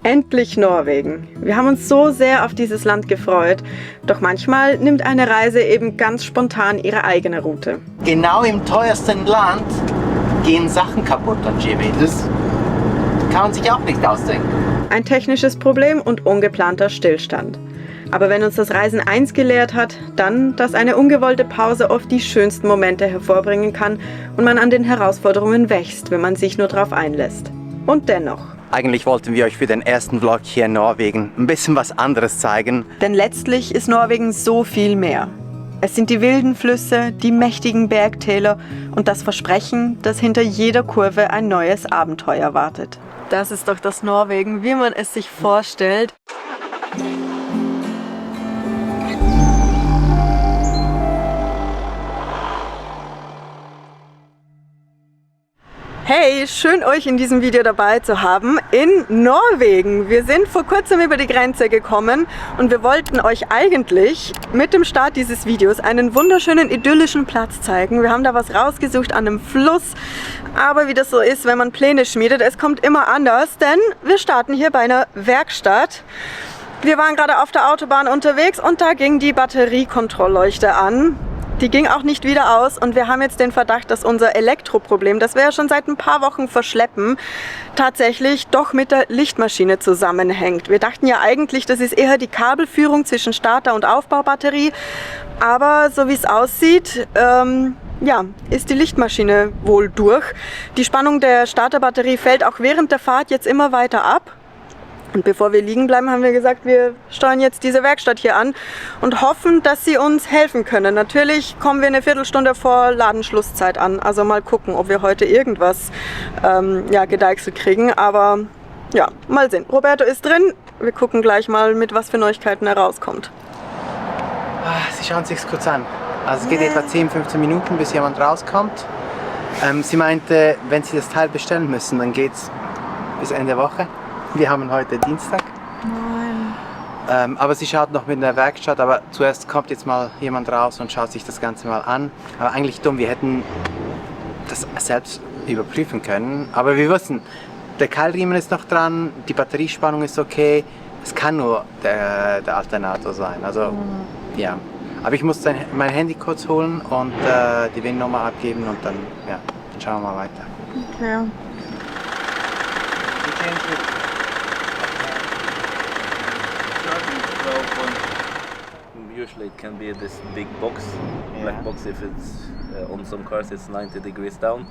Endlich Norwegen. Wir haben uns so sehr auf dieses Land gefreut. Doch manchmal nimmt eine Reise eben ganz spontan ihre eigene Route. Genau im teuersten Land gehen Sachen kaputt an Jimmy. Das kann man sich auch nicht ausdenken. Ein technisches Problem und ungeplanter Stillstand. Aber wenn uns das Reisen eins gelehrt hat, dann, dass eine ungewollte Pause oft die schönsten Momente hervorbringen kann und man an den Herausforderungen wächst, wenn man sich nur darauf einlässt. Und dennoch. Eigentlich wollten wir euch für den ersten Vlog hier in Norwegen ein bisschen was anderes zeigen. Denn letztlich ist Norwegen so viel mehr. Es sind die wilden Flüsse, die mächtigen Bergtäler und das Versprechen, dass hinter jeder Kurve ein neues Abenteuer wartet. Das ist doch das Norwegen, wie man es sich vorstellt. Hey, schön euch in diesem Video dabei zu haben in Norwegen. Wir sind vor kurzem über die Grenze gekommen und wir wollten euch eigentlich mit dem Start dieses Videos einen wunderschönen idyllischen Platz zeigen. Wir haben da was rausgesucht an einem Fluss, aber wie das so ist, wenn man Pläne schmiedet, es kommt immer anders, denn wir starten hier bei einer Werkstatt. Wir waren gerade auf der Autobahn unterwegs und da ging die Batteriekontrollleuchte an. Die ging auch nicht wieder aus und wir haben jetzt den Verdacht, dass unser Elektroproblem, das wir ja schon seit ein paar Wochen verschleppen, tatsächlich doch mit der Lichtmaschine zusammenhängt. Wir dachten ja eigentlich, das ist eher die Kabelführung zwischen Starter- und Aufbaubatterie, aber so wie es aussieht, ja, ist die Lichtmaschine wohl durch. Die Spannung der Starterbatterie fällt auch während der Fahrt jetzt immer weiter ab. Und bevor wir liegen bleiben, haben wir gesagt, wir steuern jetzt diese Werkstatt hier an und hoffen, dass sie uns helfen können. Natürlich kommen wir eine Viertelstunde vor Ladenschlusszeit an. Also mal gucken, ob wir heute irgendwas ja, gedeichselt kriegen. Aber ja, mal sehen. Roberto ist drin. Wir gucken gleich mal, mit was für Neuigkeiten er rauskommt. Sie schauen sich kurz an. Also es geht etwa 10-15 Minuten, bis jemand rauskommt. Sie meinte, wenn Sie das Teil bestellen müssen, dann geht es bis Ende Woche. Wir haben heute Dienstag. Nein. Aber sie schaut noch mit der Werkstatt, aber zuerst kommt jetzt mal jemand raus und schaut sich das Ganze mal an. Aber eigentlich dumm, wir hätten das selbst überprüfen können. Aber wir wissen, der Keilriemen ist noch dran, die Batteriespannung ist okay. Es kann nur der Alternator sein. Also ja. Aber ich muss mein Handy kurz holen und die WIN-Nummer abgeben und dann, ja, dann schauen wir mal weiter. Okay. Usually it can be this big box, black box. If it's on some cars it's 90 degrees down.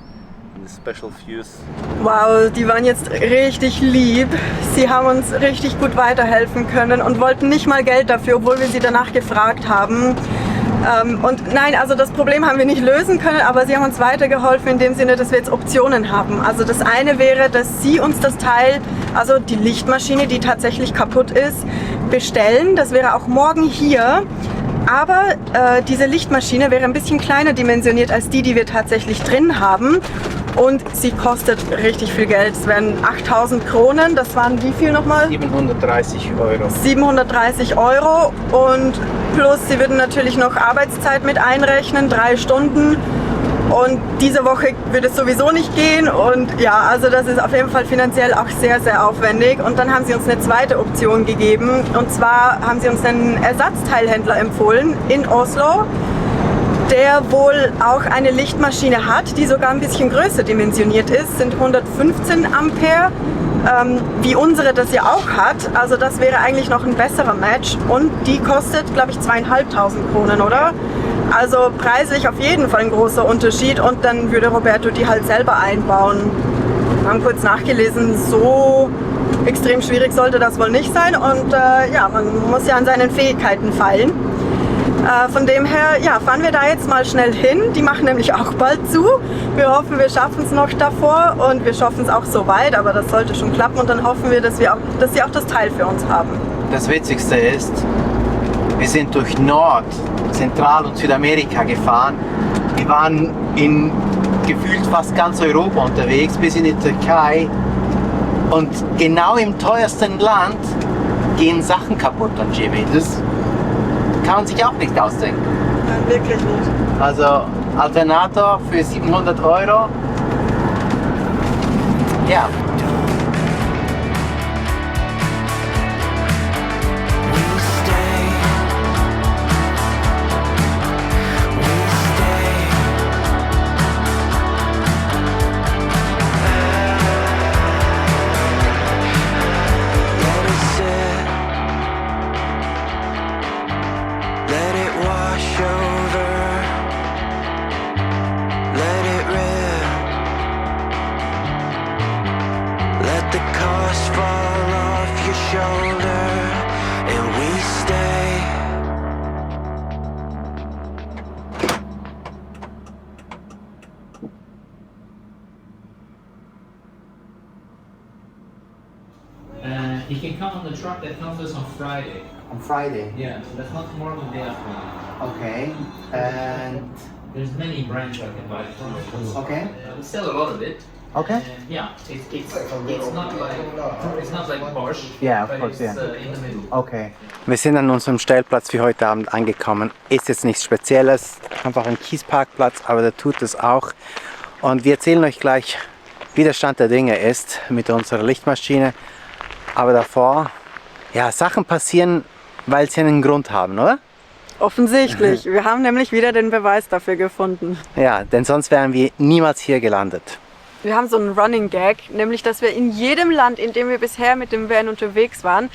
And the special fuse. Wow, die waren jetzt richtig lieb. Sie haben uns richtig gut weiterhelfen können und wollten nicht mal Geld dafür, obwohl wir sie danach gefragt haben. Und nein, also das Problem haben wir nicht lösen können, aber sie haben uns weitergeholfen in dem Sinne, dass wir jetzt Optionen haben. Also das eine wäre, dass sie uns das Teil, also die Lichtmaschine, die tatsächlich kaputt ist, bestellen. Das wäre auch morgen hier. Aber diese Lichtmaschine wäre ein bisschen kleiner dimensioniert als die, die wir tatsächlich drin haben. Und sie kostet richtig viel Geld. Es wären 8.000 Kronen. Das waren wie viel nochmal? 730 Euro. 730 Euro und plus sie würden natürlich noch Arbeitszeit mit einrechnen, 3 Stunden. Und diese Woche würde es sowieso nicht gehen und ja, also das ist auf jeden Fall finanziell auch sehr, sehr aufwendig. Und dann haben sie uns eine zweite Option gegeben und zwar haben sie uns einen Ersatzteilhändler empfohlen in Oslo, der wohl auch eine Lichtmaschine hat, die sogar ein bisschen größer dimensioniert ist, sind 115 Ampere, wie unsere das ja auch hat. Also das wäre eigentlich noch ein besserer Match und die kostet, glaube ich, 2.500 Kronen, oder? Also preislich auf jeden Fall ein großer Unterschied und dann würde Roberto die halt selber einbauen. Wir haben kurz nachgelesen, so extrem schwierig sollte das wohl nicht sein und ja, man muss ja an seinen Fähigkeiten feilen. Von dem her, ja, fahren wir da jetzt mal schnell hin. Die machen nämlich auch bald zu. Wir hoffen, wir schaffen es noch davor und wir schaffen es auch so weit, aber das sollte schon klappen und dann hoffen wir, dass sie auch das Teil für uns haben. Das Witzigste ist, wir sind durch Nord-, Zentral- und Südamerika gefahren. Wir waren in gefühlt fast ganz Europa unterwegs, bis in die Türkei. Und genau im teuersten Land gehen Sachen kaputt an Jimmy. Das kann man sich auch nicht ausdenken. Nein, wirklich nicht. Also Alternator für 700 Euro. Ja. You can come on the truck that comes to us on Friday. On Friday. Yeah, so that's not tomorrow, the day after. Okay. And There's many brands I can buy from. okay. We sell a lot of it. Okay. And yeah, it's not like Porsche. Yeah, of but course, it's, yeah. in the middle. Okay. Wir sind an unserem Stellplatz für heute Abend angekommen. Ist jetzt nichts Spezielles, einfach ein Kiesparkplatz, aber der tut es auch. Und wir erzählen euch gleich, wie der Stand der Dinge ist mit unserer Lichtmaschine. Aber davor, ja, Sachen passieren, weil sie einen Grund haben, oder? Offensichtlich. Wir haben nämlich wieder den Beweis dafür gefunden. Ja, denn sonst wären wir niemals hier gelandet. Wir haben so einen Running Gag, nämlich dass wir in jedem Land, in dem wir bisher mit dem Van unterwegs waren,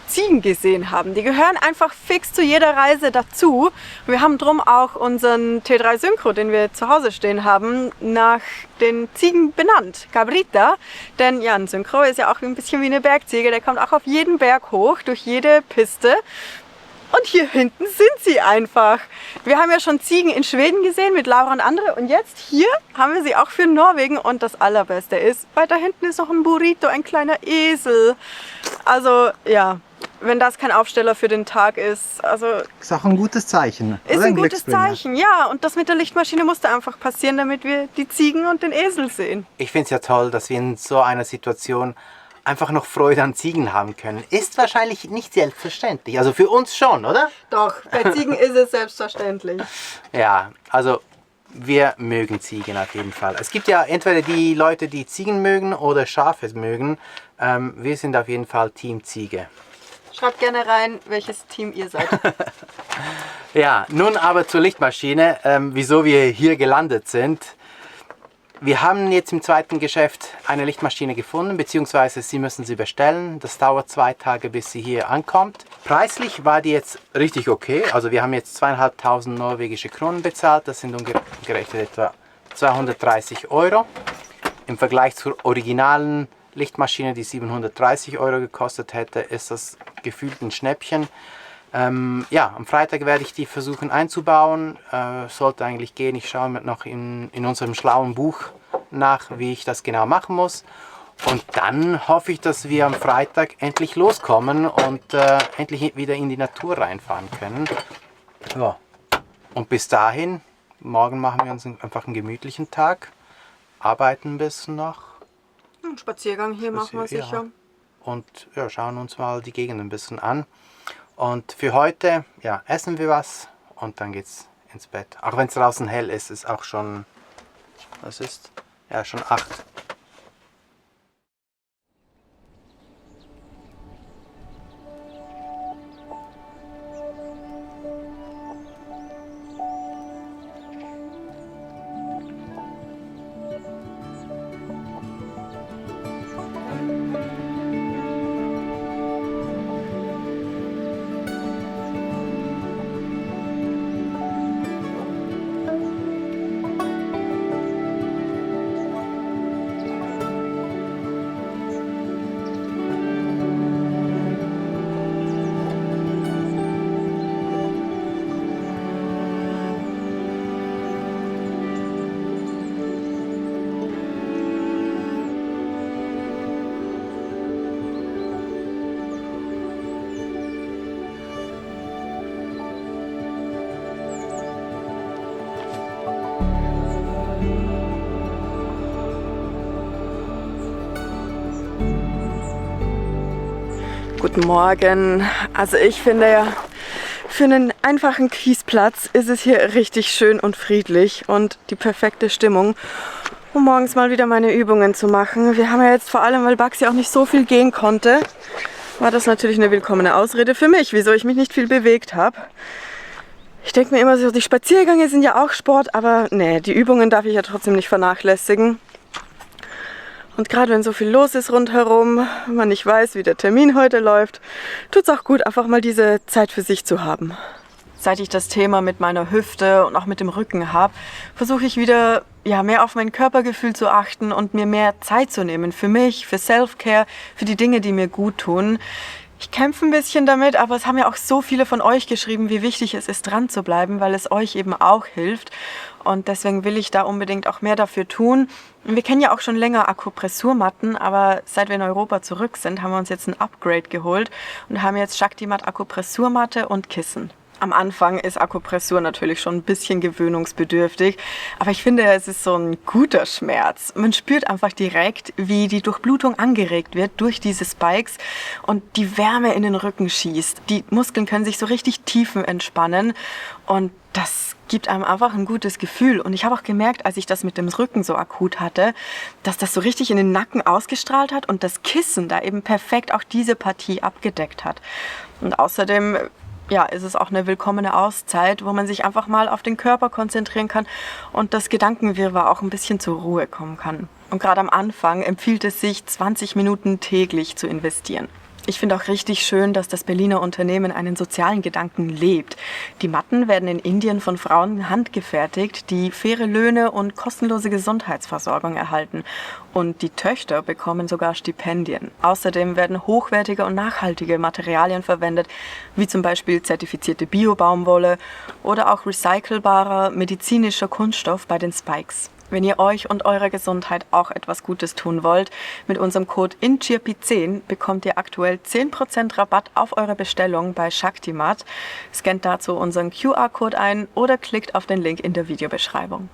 Ziegen gesehen haben. Die gehören einfach fix zu jeder Reise dazu. Wir haben drum auch unseren T3 Synchro, den wir zu Hause stehen haben, nach den Ziegen benannt. Cabrita. Denn ja, ein Synchro ist ja auch ein bisschen wie eine Bergziege. Der kommt auch auf jeden Berg hoch, durch jede Piste. Und hier hinten sind sie einfach. Wir haben ja schon Ziegen in Schweden gesehen mit Laura und andere. Und jetzt hier haben wir sie auch für Norwegen. Und das Allerbeste ist, weiter hinten ist noch ein Burrito, ein kleiner Esel. Also ja, wenn das kein Aufsteller für den Tag ist, also Ist auch ein gutes Zeichen. ist oder? ein gutes Glücksbringer. Zeichen. Ja, und das mit der Lichtmaschine musste einfach passieren, damit wir die Ziegen und den Esel sehen. Ich finde es ja toll, dass wir in so einer Situation einfach noch Freude an Ziegen haben können. Ist wahrscheinlich nicht selbstverständlich. Also für uns schon, oder? Doch, bei Ziegen ist es selbstverständlich. Ja, also wir mögen Ziegen auf jeden Fall. Es gibt ja entweder die Leute, die Ziegen mögen oder Schafe mögen. Wir sind auf jeden Fall Team Ziege. Schreibt gerne rein, welches Team ihr seid. Ja, nun aber zur Lichtmaschine, wieso wir hier gelandet sind. Wir haben jetzt im zweiten Geschäft eine Lichtmaschine gefunden, beziehungsweise Sie müssen sie bestellen. Das dauert 2 Tage, bis sie hier ankommt. Preislich war die jetzt richtig okay. Also wir haben jetzt 2.500 norwegische Kronen bezahlt. Das sind umgerechnet etwa 230 Euro. Im Vergleich zur originalen Lichtmaschine, die 730 Euro gekostet hätte, ist das gefühlt ein Schnäppchen. Ja, am Freitag werde ich die versuchen einzubauen. Sollte eigentlich gehen. Ich schaue mir noch in unserem schlauen Buch nach, wie ich das genau machen muss. Und dann hoffe ich, dass wir am Freitag endlich loskommen und endlich wieder in die Natur reinfahren können. Ja. Und bis dahin, morgen machen wir uns einfach einen gemütlichen Tag, arbeiten ein bisschen noch. Einen Spaziergang hier machen wir Ja. sicher. Und ja, schauen uns mal die Gegend ein bisschen an. Und für heute, ja, essen wir was und dann geht's ins Bett. Auch wenn es draußen hell ist, ist auch schon, was ist? Ja, schon 8. Guten Morgen. Also ich finde ja, für einen einfachen Kiesplatz ist es hier richtig schön und friedlich und die perfekte Stimmung, um morgens mal wieder meine Übungen zu machen. Wir haben ja jetzt vor allem, weil Baxi auch nicht so viel gehen konnte, war das natürlich eine willkommene Ausrede für mich, wieso ich mich nicht viel bewegt habe. Ich denke mir immer so, die Spaziergänge sind ja auch Sport, aber nee, die Übungen darf ich ja trotzdem nicht vernachlässigen. Und gerade wenn so viel los ist rundherum, man nicht weiß, wie der Termin heute läuft, tut es auch gut, einfach mal diese Zeit für sich zu haben. Seit ich das Thema mit meiner Hüfte und auch mit dem Rücken habe, versuche ich wieder mehr auf mein Körpergefühl zu achten und mir mehr Zeit zu nehmen für mich, für Self-Care, für die Dinge, die mir gut tun. Ich kämpfe ein bisschen damit, aber es haben ja auch so viele von euch geschrieben, wie wichtig es ist, dran zu bleiben, weil es euch eben auch hilft. Und deswegen will ich da unbedingt auch mehr dafür tun. Wir kennen ja auch schon länger Akupressurmatten, aber seit wir in Europa zurück sind, haben wir uns jetzt ein Upgrade geholt und haben jetzt Shaktimat Akupressurmatte und Kissen. Am Anfang ist Akupressur natürlich schon ein bisschen gewöhnungsbedürftig, aber ich finde, es ist so ein guter Schmerz. Man spürt einfach direkt, wie die Durchblutung angeregt wird durch diese Spikes und die Wärme in den Rücken schießt. Die Muskeln können sich so richtig tiefenentspannen und das gibt einem einfach ein gutes Gefühl. Und ich habe auch gemerkt, als ich das mit dem Rücken so akut hatte, dass das so richtig in den Nacken ausgestrahlt hat und das Kissen da eben perfekt auch diese Partie abgedeckt hat. Und außerdem ja, ist es auch eine willkommene Auszeit, wo man sich einfach mal auf den Körper konzentrieren kann und das Gedankenwirrwarr auch ein bisschen zur Ruhe kommen kann. Und gerade am Anfang empfiehlt es sich, 20 Minuten täglich zu investieren. Ich finde auch richtig schön, dass das Berliner Unternehmen einen sozialen Gedanken lebt. Die Matten werden in Indien von Frauen handgefertigt, die faire Löhne und kostenlose Gesundheitsversorgung erhalten. Und die Töchter bekommen sogar Stipendien. Außerdem werden hochwertige und nachhaltige Materialien verwendet, wie zum Beispiel zertifizierte Bio-Baumwolle oder auch recycelbarer medizinischer Kunststoff bei den Spikes. Wenn ihr euch und eurer Gesundheit auch etwas Gutes tun wollt, mit unserem Code INCHIRPI10 bekommt ihr aktuell 10% Rabatt auf eure Bestellung bei Shaktimat. Scannt dazu unseren QR-Code ein oder klickt auf den Link in der Videobeschreibung.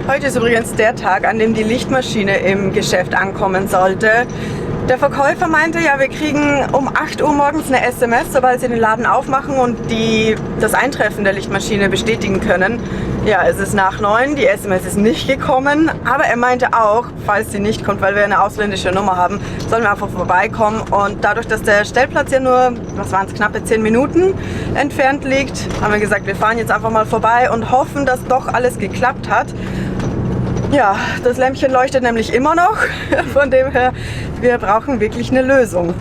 Heute ist übrigens der Tag, an dem die Lichtmaschine im Geschäft ankommen sollte. Der Verkäufer meinte, ja, wir kriegen um 8 Uhr morgens eine SMS, sobald sie den Laden aufmachen und das Eintreffen der Lichtmaschine bestätigen können. Ja, es ist nach 9, die SMS ist nicht gekommen, aber er meinte auch, falls sie nicht kommt, weil wir eine ausländische Nummer haben, sollen wir einfach vorbeikommen. Und dadurch, dass der Stellplatz ja nur, was waren es, knappe 10 Minuten entfernt liegt, haben wir gesagt, wir fahren jetzt einfach mal vorbei und hoffen, dass doch alles geklappt hat. Ja, das Lämpchen leuchtet nämlich immer noch, von dem her, wir brauchen wirklich eine Lösung.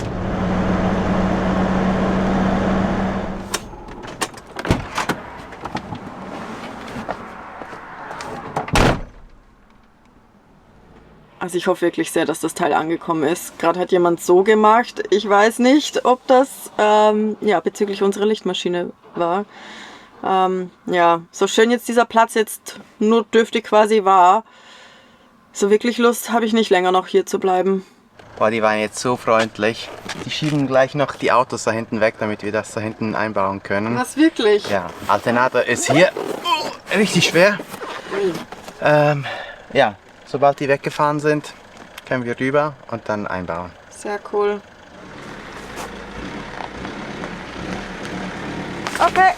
Also ich hoffe wirklich sehr, dass das Teil angekommen ist. Gerade hat jemand so gemacht, ich weiß nicht, ob das ja, bezüglich unserer Lichtmaschine war. Ja, so schön jetzt dieser Platz jetzt notdürftig quasi war, so wirklich Lust habe ich nicht länger noch hier zu bleiben. Boah, die waren jetzt so freundlich. Die schieben gleich noch die Autos da hinten weg, damit wir das da hinten einbauen können. Was, wirklich? Ja, Alternator ist hier richtig schwer. Ja, sobald die weggefahren sind, können wir rüber und dann einbauen. Sehr cool. Okay.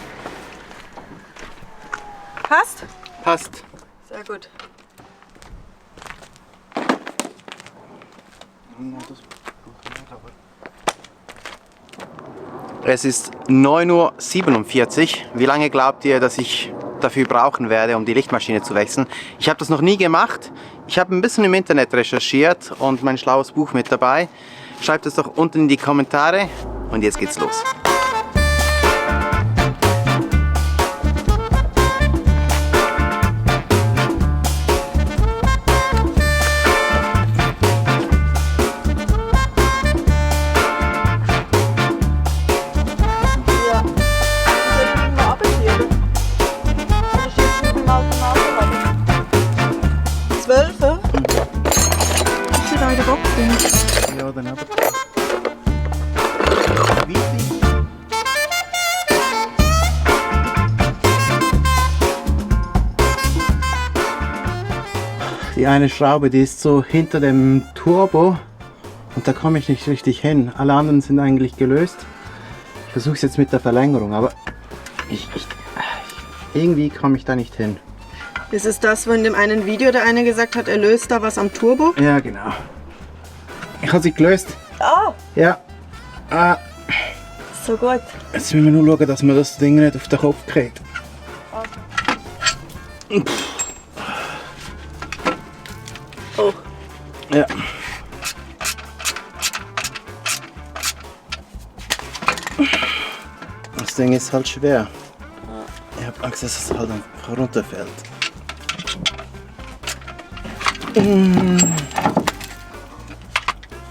Passt? Passt. Sehr gut. Es ist 9:47 Uhr. Wie lange glaubt ihr, dass ich dafür brauchen werde, um die Lichtmaschine zu wechseln? Ich habe das noch nie gemacht. Ich habe ein bisschen im Internet recherchiert und mein schlaues Buch mit dabei. Schreibt es doch unten in die Kommentare und jetzt geht's los. Ja, dann aber. Die eine Schraube, die ist so hinter dem Turbo und da komme ich nicht richtig hin. Alle anderen sind eigentlich gelöst. Ich versuche es jetzt mit der Verlängerung, aber irgendwie komme ich da nicht hin. Ist es das, wo in dem einen Video der eine gesagt hat, er löst da was am Turbo? Ja, genau. Ich habe sie gelöst. Ah, Ja. so gut. Jetzt müssen wir nur schauen, dass man das Ding nicht auf den Kopf kriegt. Oh. Ja. Das Ding ist halt schwer. Ich habe Angst, dass es halt einfach runterfällt.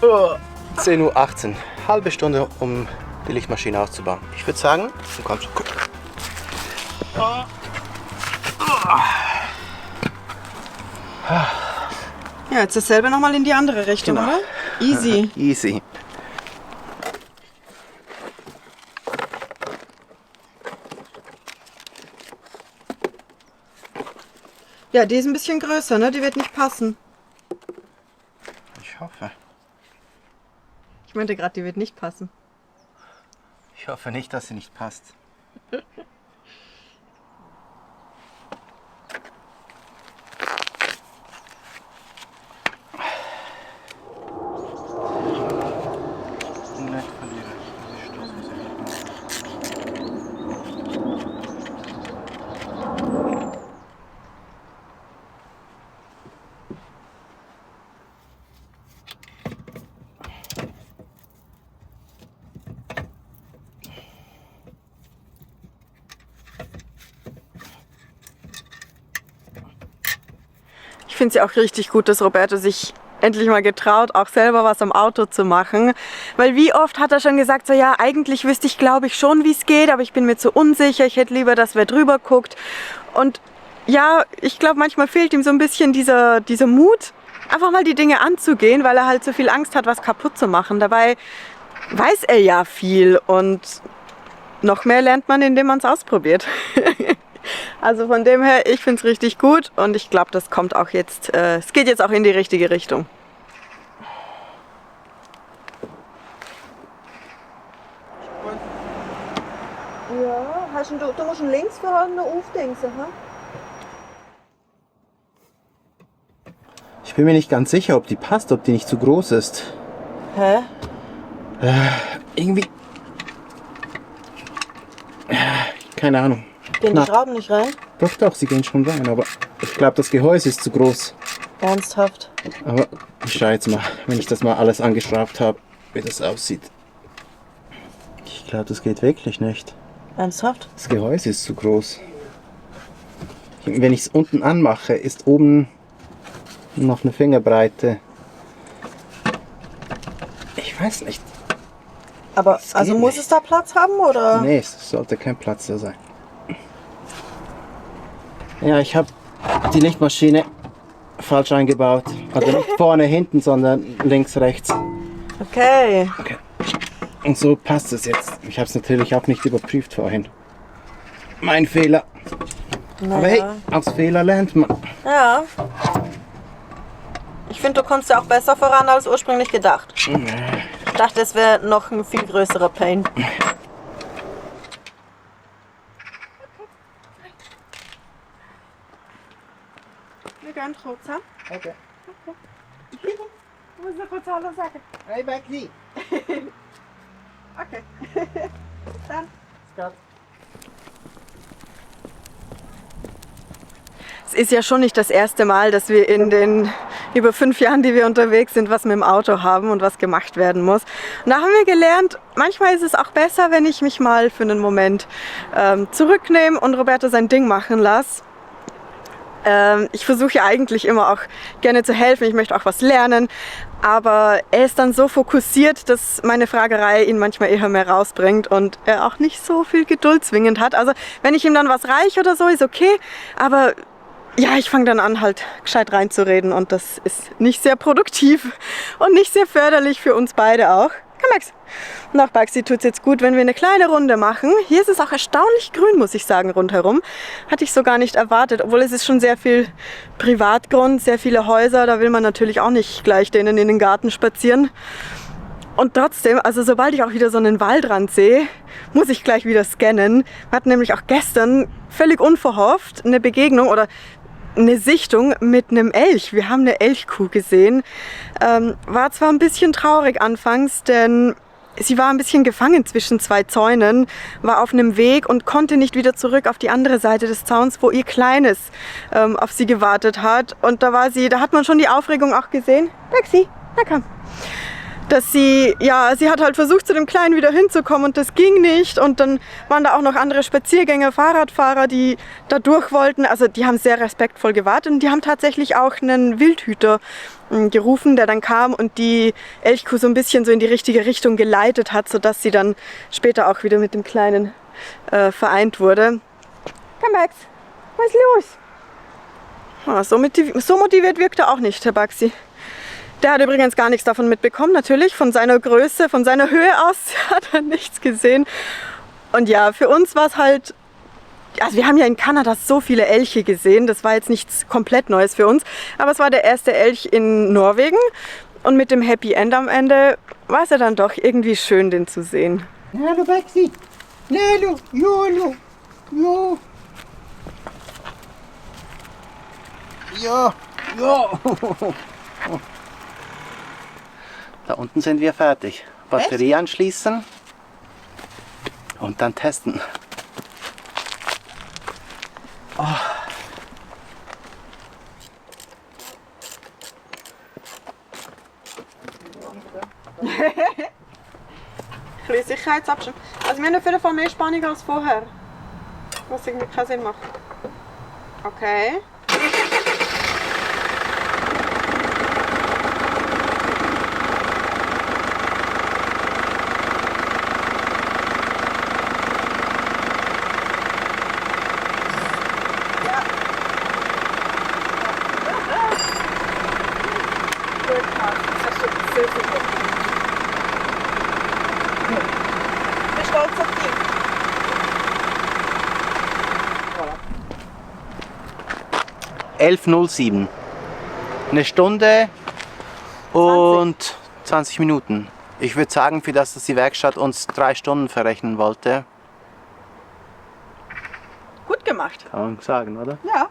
Oh, 10:18 Uhr. Halbe Stunde, um die Lichtmaschine auszubauen. Ich würde sagen, du kommst. Guck. Ja, jetzt dasselbe nochmal in die andere Richtung, Genau. oder? Easy. Easy. Ja, die ist ein bisschen größer, ne? Die wird nicht passen. Ich hoffe. Ich meinte gerade, die wird nicht passen. Ich hoffe nicht, dass sie nicht passt. Nicht verlieren. Ich finde es ja auch richtig gut, dass Roberto sich endlich mal getraut, auch selber was am Auto zu machen. Weil wie oft hat er schon gesagt, so ja, eigentlich wüsste ich, glaube ich, schon, wie es geht, aber ich bin mir zu unsicher, ich hätte lieber, dass wer drüber guckt. Und ja, ich glaube, manchmal fehlt ihm so ein bisschen dieser Mut, einfach mal die Dinge anzugehen, weil er halt so viel Angst hat, was kaputt zu machen. Dabei weiß er ja viel und noch mehr lernt man, indem man es ausprobiert. Also von dem her, ich finde es richtig gut und ich glaube, das kommt auch jetzt, es geht jetzt auch in die richtige Richtung. Ja, du musst links vorne aufdenken, ha? Ich bin mir nicht ganz sicher, ob die passt, ob die nicht zu groß ist. Hä? Irgendwie. Keine Ahnung. Gehen die Schrauben nicht rein? Doch, sie gehen schon rein, aber ich glaube, das Gehäuse ist zu groß. Ernsthaft? Aber ich schaue jetzt mal, wenn ich das mal alles angeschraubt habe, wie das aussieht. Ich glaube, das geht wirklich nicht. Ernsthaft? Das Gehäuse ist zu groß. Wenn ich es unten anmache, ist oben noch eine Fingerbreite. Ich weiß nicht. Aber Das also geht muss nicht. es da Platz haben oder? Nee, es sollte kein Platz da sein. Ja, ich habe die Lichtmaschine falsch eingebaut. Also nicht vorne, hinten, sondern links, rechts. Okay. Okay. Und so passt es jetzt. Ich habe es natürlich auch nicht überprüft vorhin. Mein Fehler. Aber hey, aus Fehler lernt man. Ja. Ich finde, du kommst ja auch besser voran als ursprünglich gedacht. Ich dachte, es wäre noch ein viel größerer Pain. Wir gehen kurz, ha? Okay. Ich muss noch kurz Hallo sagen. Hey Becky. Okay. Dann. Es ist ja schon nicht das erste Mal, dass wir in den über 5 Jahren, die wir unterwegs sind, was mit dem Auto haben und was gemacht werden muss. Und da haben wir gelernt, manchmal ist es auch besser, wenn ich mich mal für einen Moment zurücknehme und Roberto sein Ding machen lasse. Ich versuche ja eigentlich immer auch gerne zu helfen, ich möchte auch was lernen, aber er ist dann so fokussiert, dass meine Fragerei ihn manchmal eher mehr rausbringt und er auch nicht so viel Geduld zwingend hat. Also wenn ich ihm dann was reiche oder so, ist okay, aber ja, ich fange dann an, halt gescheit reinzureden und das ist nicht sehr produktiv und nicht sehr förderlich für uns beide auch. Komm Max! Und auch Baxi tut es jetzt gut, wenn wir eine kleine Runde machen. Hier ist es auch erstaunlich grün, muss ich sagen, rundherum. Hatte ich so gar nicht erwartet, obwohl es ist schon sehr viel Privatgrund, sehr viele Häuser. Da will man natürlich auch nicht gleich denen in den Garten spazieren. Und trotzdem, also sobald ich auch wieder so einen Waldrand sehe, muss ich gleich wieder scannen. Wir hatten nämlich auch gestern völlig unverhofft eine Begegnung oder eine Sichtung mit einem Elch. Wir haben eine Elchkuh gesehen. War zwar ein bisschen traurig anfangs, denn sie war ein bisschen gefangen zwischen 2 Zäunen, war auf einem Weg und konnte nicht wieder zurück auf die andere Seite des Zauns, wo ihr Kleines auf sie gewartet hat. Und da hat man schon die Aufregung auch gesehen. Taxi, na komm. dass sie hat halt versucht, zu dem Kleinen wieder hinzukommen und das ging nicht. Und dann waren da auch noch andere Spaziergänger, Fahrradfahrer, die da durch wollten. Also die haben sehr respektvoll gewartet und die haben tatsächlich auch einen Wildhüter gerufen, der dann kam und die Elchkuh so ein bisschen so in die richtige Richtung geleitet hat, sodass sie dann später auch wieder mit dem Kleinen vereint wurde. Komm Max, was ist los? Oh, so motiviert wirkt er auch nicht, Herr Baxi. Der hat übrigens gar nichts davon mitbekommen, natürlich. Von seiner Größe, von seiner Höhe aus hat er nichts gesehen. Und ja, für uns war es halt, also wir haben ja in Kanada so viele Elche gesehen, das war jetzt nichts komplett Neues für uns. Aber es war der erste Elch in Norwegen und mit dem Happy End am Ende war es ja dann doch irgendwie schön, den zu sehen. Hallo Baxi, hallo, jolo, jo. Ja, ja. Da unten sind wir fertig. Batterie anschließen und dann testen. Oh. Sicherheitsabstand. Also wir haben auf jeden Fall mehr Spannung als vorher. Was irgendwie keinen Sinn macht. Okay. Ich stolz auf dich. 11:07. Eine Stunde und 20 Minuten. Ich würde sagen, für das, dass die Werkstatt uns 3 Stunden verrechnen wollte. Gut gemacht. Kann man sagen, oder? Ja,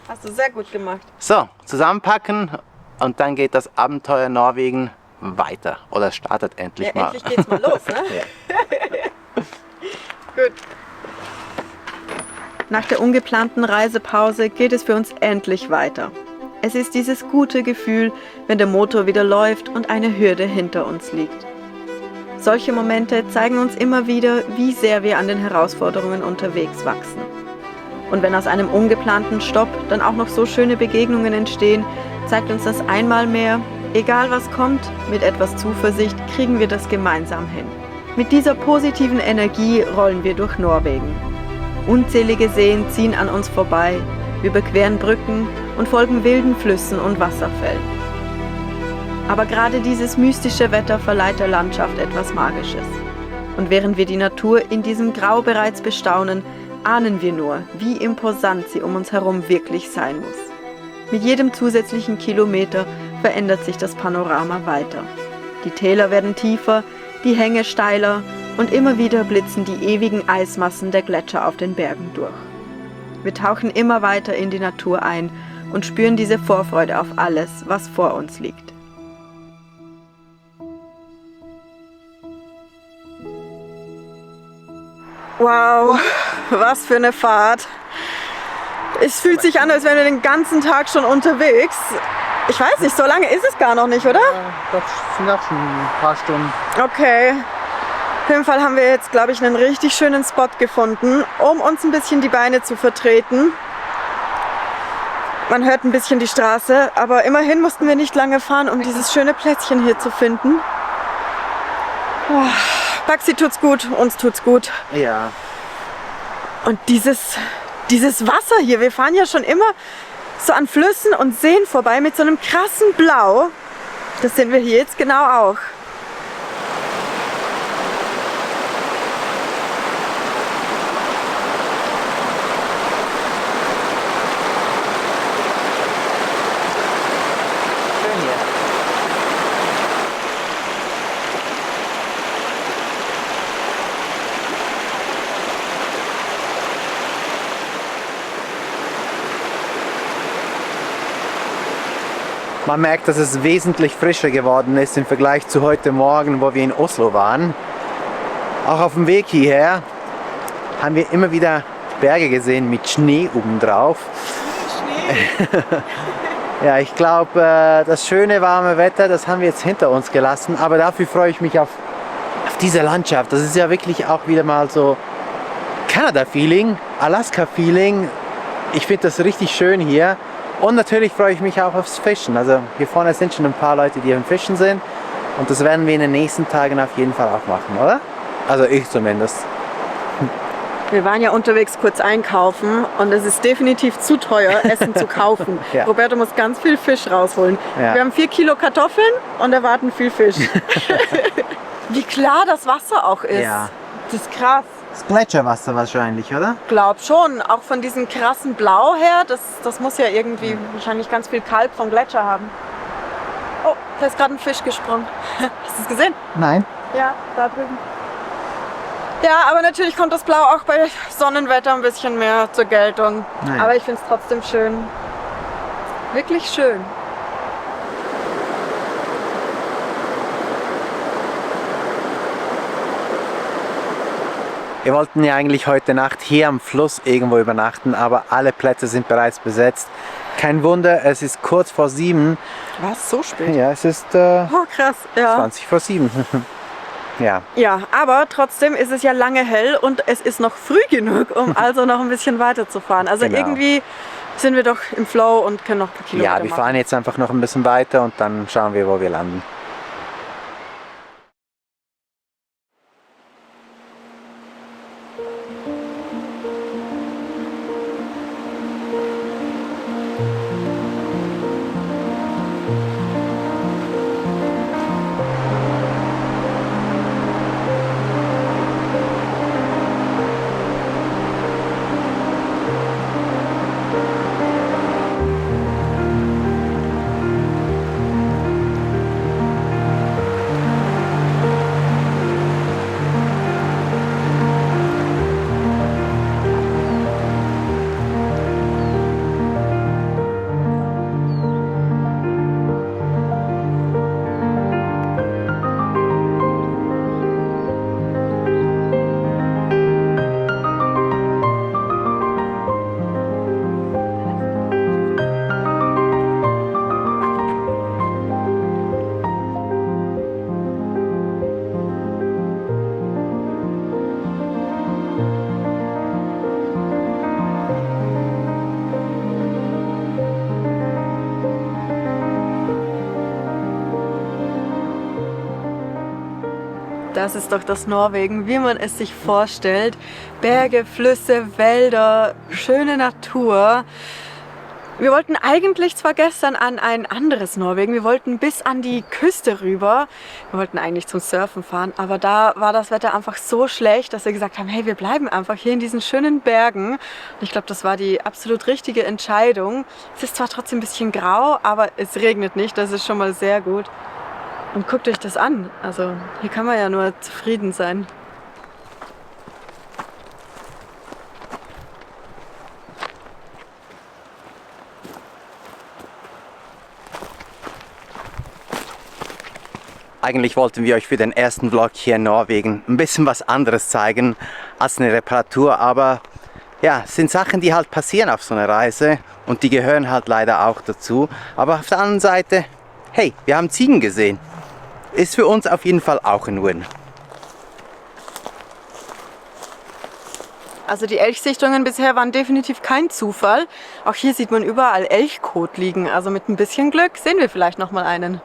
hast du sehr gut gemacht. So, zusammenpacken und dann geht das Abenteuer Norwegen weiter. Oder startet endlich mal. Endlich geht's mal los, ne? Gut. Nach der ungeplanten Reisepause geht es für uns endlich weiter. Es ist dieses gute Gefühl, wenn der Motor wieder läuft und eine Hürde hinter uns liegt. Solche Momente zeigen uns immer wieder, wie sehr wir an den Herausforderungen unterwegs wachsen. Und wenn aus einem ungeplanten Stopp dann auch noch so schöne Begegnungen entstehen, zeigt uns das einmal mehr, egal was kommt, mit etwas Zuversicht kriegen wir das gemeinsam hin. Mit dieser positiven Energie rollen wir durch Norwegen. Unzählige Seen ziehen an uns vorbei, wir überqueren Brücken und folgen wilden Flüssen und Wasserfällen. Aber gerade dieses mystische Wetter verleiht der Landschaft etwas Magisches. Und während wir die Natur in diesem Grau bereits bestaunen, ahnen wir nur, wie imposant sie um uns herum wirklich sein muss. Mit jedem zusätzlichen Kilometer verändert sich das Panorama weiter. Die Täler werden tiefer, die Hänge steiler und immer wieder blitzen die ewigen Eismassen der Gletscher auf den Bergen durch. Wir tauchen immer weiter in die Natur ein und spüren diese Vorfreude auf alles, was vor uns liegt. Wow, was für eine Fahrt! Es fühlt sich an, als wären wir den ganzen Tag schon unterwegs. Ich weiß nicht, so lange ist es gar noch nicht, oder? Doch, sind auch schon ein paar Stunden. Okay. Auf jeden Fall haben wir jetzt, glaube ich, einen richtig schönen Spot gefunden, um uns ein bisschen die Beine zu vertreten. Man hört ein bisschen die Straße, aber immerhin mussten wir nicht lange fahren, um dieses schöne Plätzchen hier zu finden. Oh, Baxi tut's gut, uns tut's gut. Ja. Und dieses Wasser hier, wir fahren ja schon immer so an Flüssen und Seen vorbei mit so einem krassen Blau. Das sehen wir hier jetzt genau auch. Schön hier. Man merkt, dass es wesentlich frischer geworden ist im Vergleich zu heute Morgen, wo wir in Oslo waren. Auch auf dem Weg hierher haben wir immer wieder Berge gesehen mit Schnee obendrauf. Schnee? Ja, ich glaube, das schöne warme Wetter, das haben wir jetzt hinter uns gelassen. Aber dafür freue ich mich auf diese Landschaft. Das ist ja wirklich auch wieder mal so Kanada-Feeling, Alaska-Feeling. Ich finde das richtig schön hier. Und natürlich freue ich mich auch aufs Fischen. Also hier vorne sind schon ein paar Leute, die am Fischen sind. Und das werden wir in den nächsten Tagen auf jeden Fall auch machen, oder? Also ich zumindest. Wir waren ja unterwegs kurz einkaufen und es ist definitiv zu teuer, Essen zu kaufen. Ja. Roberto muss ganz viel Fisch rausholen. Ja. Wir haben 4 Kilo Kartoffeln und erwarten viel Fisch. Wie klar das Wasser auch ist. Ja. Das ist krass. Das Gletscherwasser wahrscheinlich, oder? Glaub schon. Auch von diesem krassen Blau her, das muss ja irgendwie wahrscheinlich ganz viel Kalk vom Gletscher haben. Oh, da ist gerade ein Fisch gesprungen. Hast du es gesehen? Nein. Ja, da drüben. Ja, aber natürlich kommt das Blau auch bei Sonnenwetter ein bisschen mehr zur Geltung. Naja. Aber ich finde es trotzdem schön. Wirklich schön. Wir wollten ja eigentlich heute Nacht hier am Fluss irgendwo übernachten, aber alle Plätze sind bereits besetzt. Kein Wunder, es ist kurz vor 7. Was? So spät? Ja, es ist Oh, krass. Ja. 20 vor 7. Ja. Ja, aber trotzdem ist es ja lange hell und es ist noch früh genug, um also noch ein bisschen weiterzufahren. Also Genau. irgendwie sind wir doch im Flow und können noch ein paar Kilometer Ja, wir machen. fahren jetzt einfach noch ein bisschen weiter und dann schauen wir, wo wir landen. Das ist doch das Norwegen, wie man es sich vorstellt. Berge, Flüsse, Wälder, schöne Natur. Wir wollten eigentlich zwar gestern an ein anderes Norwegen, wir wollten bis an die Küste rüber. Wir wollten eigentlich zum Surfen fahren, aber da war das Wetter einfach so schlecht, dass wir gesagt haben, hey, wir bleiben einfach hier in diesen schönen Bergen. Und ich glaube, das war die absolut richtige Entscheidung. Es ist zwar trotzdem ein bisschen grau, aber es regnet nicht, das ist schon mal sehr gut. Und guckt euch das an, also hier kann man ja nur zufrieden sein. Eigentlich wollten wir euch für den ersten Vlog hier in Norwegen ein bisschen was anderes zeigen als eine Reparatur, aber ja, es sind Sachen, die halt passieren auf so einer Reise und die gehören halt leider auch dazu. Aber auf der anderen Seite, hey, wir haben Ziegen gesehen. Ist für uns auf jeden Fall auch ein Win. Also die Elchsichtungen bisher waren definitiv kein Zufall. Auch hier sieht man überall Elchkot liegen, also mit ein bisschen Glück sehen wir vielleicht noch mal einen.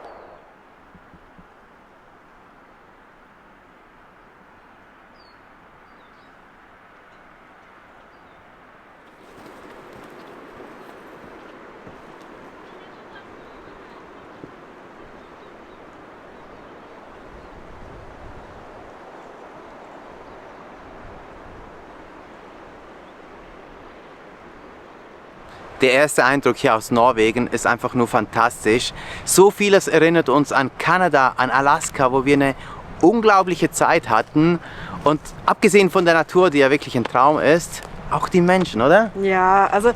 Der erste Eindruck hier aus Norwegen ist einfach nur fantastisch. So vieles erinnert uns an Kanada, an Alaska, wo wir eine unglaubliche Zeit hatten. Und abgesehen von der Natur, die ja wirklich ein Traum ist, auch die Menschen, oder? Ja, also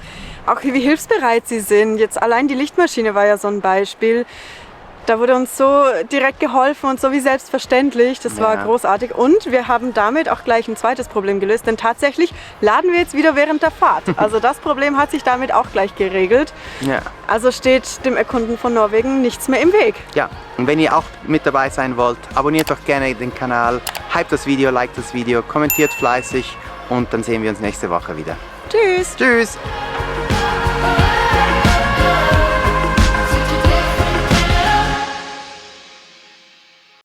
auch wie hilfsbereit sie sind. Jetzt allein die Lichtmaschine war ja so ein Beispiel. Da wurde uns so direkt geholfen und so wie selbstverständlich. Das war Ja. großartig. Und wir haben damit auch gleich ein zweites Problem gelöst, denn tatsächlich laden wir jetzt wieder während der Fahrt. Also das Problem hat sich damit auch gleich geregelt. Ja. Also steht dem Erkunden von Norwegen nichts mehr im Weg. Ja, und wenn ihr auch mit dabei sein wollt, abonniert doch gerne den Kanal, hype das Video, like das Video, kommentiert fleißig und dann sehen wir uns nächste Woche wieder. Tschüss! Tschüss!